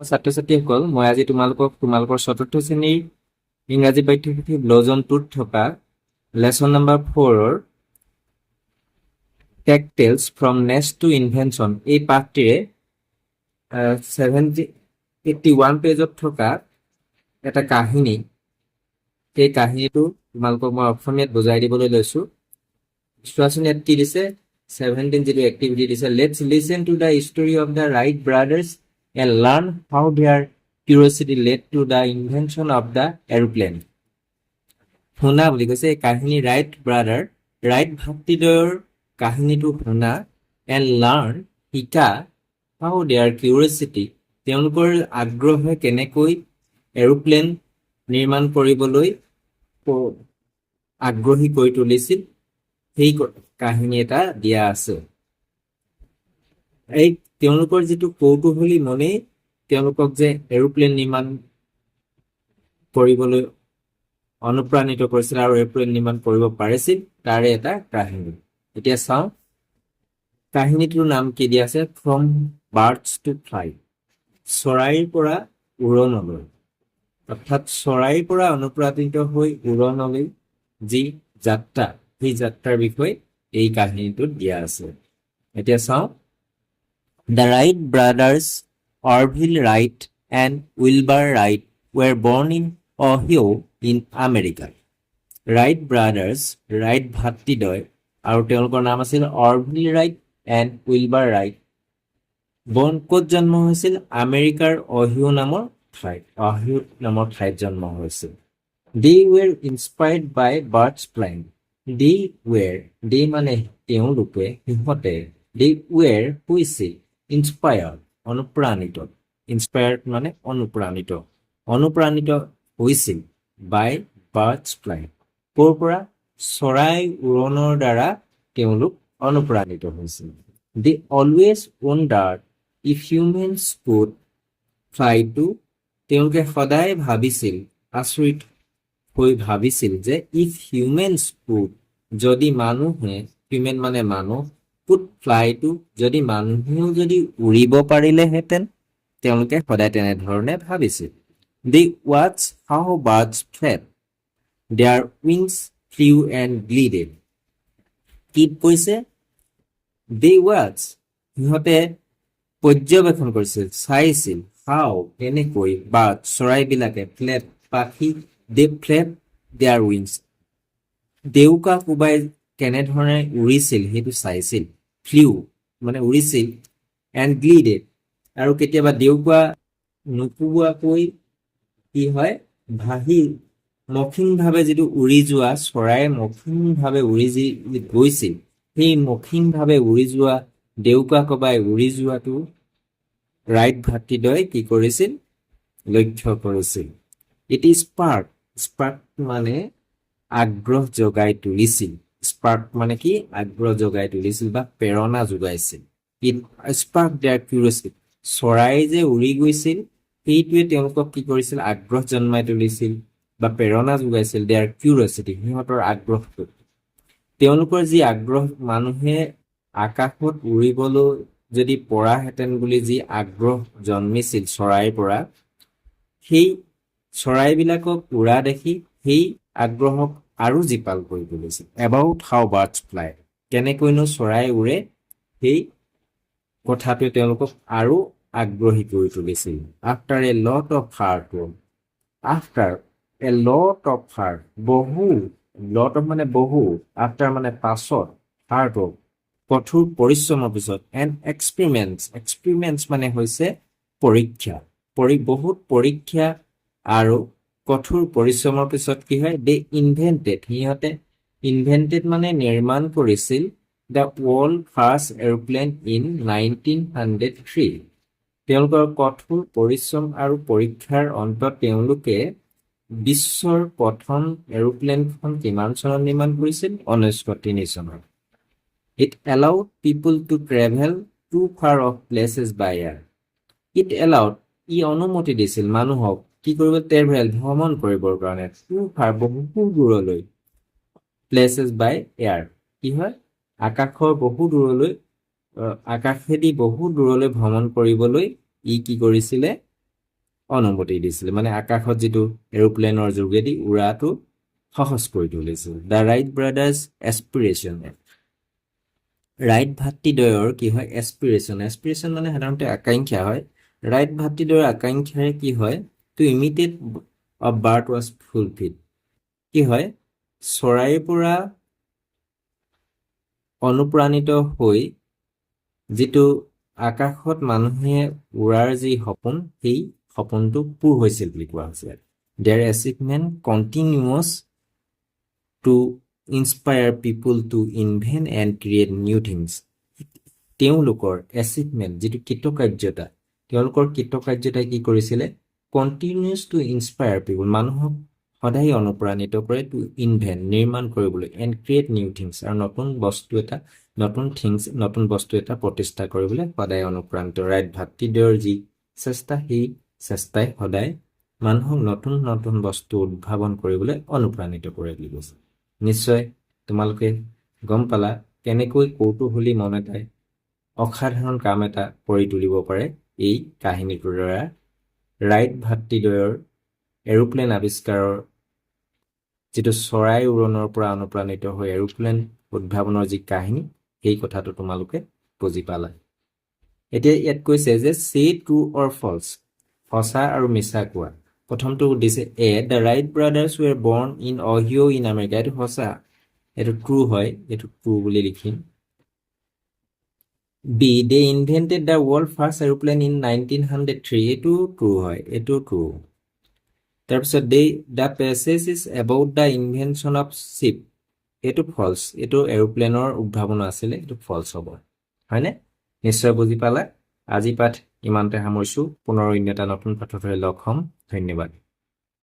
ছাত্ৰ ছাত্ৰীসকল, মই আজি তোমালোকৰ চতুৰ্থ শ্ৰেণীৰ ইংৰাজী পাঠ্যপুথি ব্লজন 2ত থকা লেচন নম্বৰ 4ৰ textiles from nest to invention এই পাঠটিৰে 81 পেজত থকা এটা কাহিনী, সেই কাহিনীটো তোমালোকক মই অসমীয়াত বুজাই দিবলৈ লৈছো। চোৱাচোন ইয়াত কি দিছে, 17 যিটো এক্টিভিটি দিছে, let's listen to the story of the right brothers and learn how their curiosity led to the invention of the aeroplane. শুনা বুলি কৈছে এই কাহিনী ৰাইট ভাতৃদ্বয়ৰ কাহিনীটো শুনা, and learn শিকা, how their curiosity তেওঁলোকৰ আগ্ৰহে কেনেকৈ এৰোপ্লেন নিৰ্মাণ কৰিবলৈ আগ্ৰহী কৰি তুলিছিল সেই কাহিনী এটা দিয়া আছে। এই তেওঁলোকৰ যিটো কৌতূহলী মনে তেওঁলোকক যে এৰোপ্লেন নিৰ্মাণ কৰিবলৈ অনুপ্ৰাণিত কৰিছিল আৰু এৰোপ্লেন নিৰ্মাণ কৰিব পাৰিছিল তাৰে এটা কাহিনী। এতিয়া চাওঁ কাহিনীটোৰ নাম কি দিয়া আছে, ফ্ৰম বাৰ্ডছ টু ফ্লাই, চৰাইৰ পৰা উৰণলৈ, অৰ্থাৎ চৰাইৰ পৰা অনুপ্ৰাণিত হৈ উৰণলৈ যি যাত্ৰা, সেই যাত্ৰাৰ বিষয়ে এই কাহিনীটোত দিয়া আছে। এতিয়া চাওঁ, The Wright brothers, Orville Wright and Wilbur Wright, were born in Ohio in America. Wright brothers, Wright ভাতৃদ্বয় আৰু তেওঁলোকৰ নাম আছিল Orville right and Wilbur right, ক'ত জন্ম হৈছিল, আমেৰিকাৰ অহিও নামৰ ঠাইত জন্ম হৈছিল। They were inspired by Bart's plan. They মানে তেওঁলোকে, সিহঁতে, they were হৈছে inspired অনুপ্ৰাণিত, inspired মানে অনুপ্ৰাণিত হৈছিল by Bart's plan, ক'ৰ পৰা, চৰাই উৰণৰ দ্বাৰা তেওঁলোক অনুপ্ৰাণিত হৈছিল। They always wondered if humans could fly too. তেওঁলোকে সদায় আচৰিত হৈ ভাবিছিল যে if humans could, যদি মানুহে, human মানে মানুহ, could fly too, যদি মানুহেও যদি উৰিব পাৰিলেহেঁতেন, তেওঁলোকে সদায় তেনেধৰণে ভাবিছিল। They watched how birds flapped their wings, flew and glided. কি কৈছে, they watched, সিহঁতে পৰ্যবেক্ষণ কৰিছিল, চাইছিল, how কেনেকৈ, birds চৰাইবিলাকে, flap পাখি, they flapped their wings দেউকা কোবাই কেনেধৰণে উৰিছিল সেইটো চাইছিল, flew মানে উৰিছিল, and glided আৰু কেতিয়াবা দেউকা নোকোবোৱাকৈ কি হয়, মসৃণভাৱে যিটো উৰি যোৱা চৰাই মসৃণভাৱে উৰি গৈছিল, সেই মসৃণভাৱে উৰি যোৱা দেউকা কোবাই উৰি যোৱাটো ৰাইট ভাতৃদ্বয় কি কৰিছিল, লক্ষ্য কৰিছিল। ইট স্পাৰ্ক মানে আগ্ৰহ জগাই তুলিছিল, স্পাৰ্ক মানে কি, আগ্ৰহ জগাই তুলিছিল বা প্ৰেৰণা যোগাইছিল। ইট স্পাৰ্ক দেয়াৰ কিউৰিয়চিটি, চৰাই যে উৰি গৈছিল সেইটোৱে তেওঁলোকক কি কৰিছিল, আগ্ৰহ জন্মাই তুলিছিল বা প্ৰেৰণা যোগাইছিল, দেয়াৰ কিউৰিয়চিটি সিহঁতৰ আগ্ৰহটো। তেওঁলোকৰ যি আগ্ৰহ, মানুহে আকাশত উৰিবলৈ যদি পৰাহেঁতেন বুলি যি আগ্ৰহ জন্মিছিল চৰাইৰ পৰা, সেই চৰাইবিলাকক উৰা দেখি সেই আগ্ৰহক আৰু জীপাল কৰি তুলিছিল। About how birds fly, কেনেকৈনো চৰাই উৰে সেই কথাটোৱে তেওঁলোকক আৰু আগ্ৰহী কৰি তুলিছিল। After a lot of hard work, after a lot of hard, বহু, lot of মানে বহু, after মানে পাছত, hard work কঠোৰ পৰিশ্ৰমৰ পিছত, and experiments মানে হৈছে পৰীক্ষা, বহুত পৰীক্ষা আৰু কঠোৰ পৰিশ্ৰমৰ পিছত কি হয়, they invented, সিহঁতে invented মানে নিৰ্মাণ কৰিছিল, the world first aeroplane in 1903. তেওঁলোকৰ কঠোৰ পৰিশ্ৰম আৰু পৰীক্ষাৰ অন্তত তেওঁলোকে বিশ্বৰ প্ৰথম এৰোপ্লেনখন কিমান চনত নিৰ্মাণ কৰিছিল, 1903 চনত। It allowed people to travel too far off places by air. It allowed, ই অনুমতি দিছিল মানুহক কি কৰিব, ট্ৰেভেল ভ্ৰমণ কৰিবৰ কাৰণে, too far বহু দূৰলৈ, places by air কি হয়, আকাশেদি বহু দূৰলৈ ভ্ৰমণ কৰিবলৈ ই কি কৰিছিলে, অনুমতি দিছিল মানে আকাশত যিটো এৰোপ্লেনৰ যোগেদি উৰাটো সহজ কৰি তুলিছিল the right brothers aspiration right ভাতৃদ্বয়ৰ কি হয় এছপিৰেশ্যন মানে সাধাৰণতে আকাংক্ষা হয় ৰাইট ভাতৃদ্বয়ৰ আকাংক্ষাৰে কি হয় to imitate a bird was fulfill কি হয় চৰাইৰ পৰা অনুপ্ৰাণিত হৈ যিটো আকাশত মানুহে উৰাৰ যি সপোন সেই সপোনটো পূৰ হৈছিল বুলি কোৱা হৈছে their achievement continues to inspire people to invent and create new things তেওঁলোকৰ এচিভমেণ্ট যিটো কৃতকাৰ্যতা তেওঁলোকৰ কৃতকাৰ্যতাই কি কৰিছিলে কণ্টিনিউছ টু ইনস্পায়াৰ পিপুল মানুহক সদায় অনুপ্ৰাণিত কৰে টু ইনভেন্ট নিৰ্মাণ কৰিবলৈ এণ্ড ক্ৰিয়েট নিউ থিংছ আৰু নতুন বস্তু এটা প্ৰতিষ্ঠা কৰিবলৈ সদায় অনুপ্ৰাণিত ৰাইট ভাতৃদ্বয়ৰ যি চেষ্টা সেই চেষ্টাই সদায় মানুহক নতুন বস্তু উদ্ভাৱন কৰিবলৈ অনুপ্ৰাণিত কৰে বুলি কৈছে নিশ্চয় তোমালোকে গম পালা কেনেকৈ কৌতূহলী মন এটাই অসাধাৰণ কাম এটা কৰি তুলিব পাৰে এই কাহিনীটোৰ দ্বাৰা ৰাইট ভাতৃদ্বয়ৰ এৰোপ্লেন আৱিষ্কাৰৰ যিটো চৰাই উৰণৰ পৰা অনুপ্ৰাণিত হৈ এৰোপ্লেন উদ্ভাৱনৰ যি কাহিনী সেই কথাটো তোমালোকে বুজি পালা এতিয়া ইয়াত কৈছে যে সে ট্ৰু অৰ ফলছ সঁচা আৰু মিছা কোৱা প্ৰথমটো দিছে দ্য ৰাইট ব্ৰাদাৰ্ছ ৱেৰ বৰ্ণ ইন অহিও ইন আমেৰিকা এইটো সঁচা এইটো ট্ৰু হয় এইটো ট্ৰু বুলি লিখিম B they invented the world first aeroplane in 1903 এইটো ট্ৰু হয় এইটো ট্ৰু তাৰপিছত the passage is about the invention of ship এইটো ফলছ এইটো এৰোপ্লেনৰ উদ্ভাৱন আছিলে এইটো ফলছ হ'ব হয়নে নিশ্চয় বুজি পালা আজি পাঠ ইমানতে সামৰিছোঁ পুনৰ অন্য এটা নতুন পাঠত লগ হ'ম ধন্যবাদ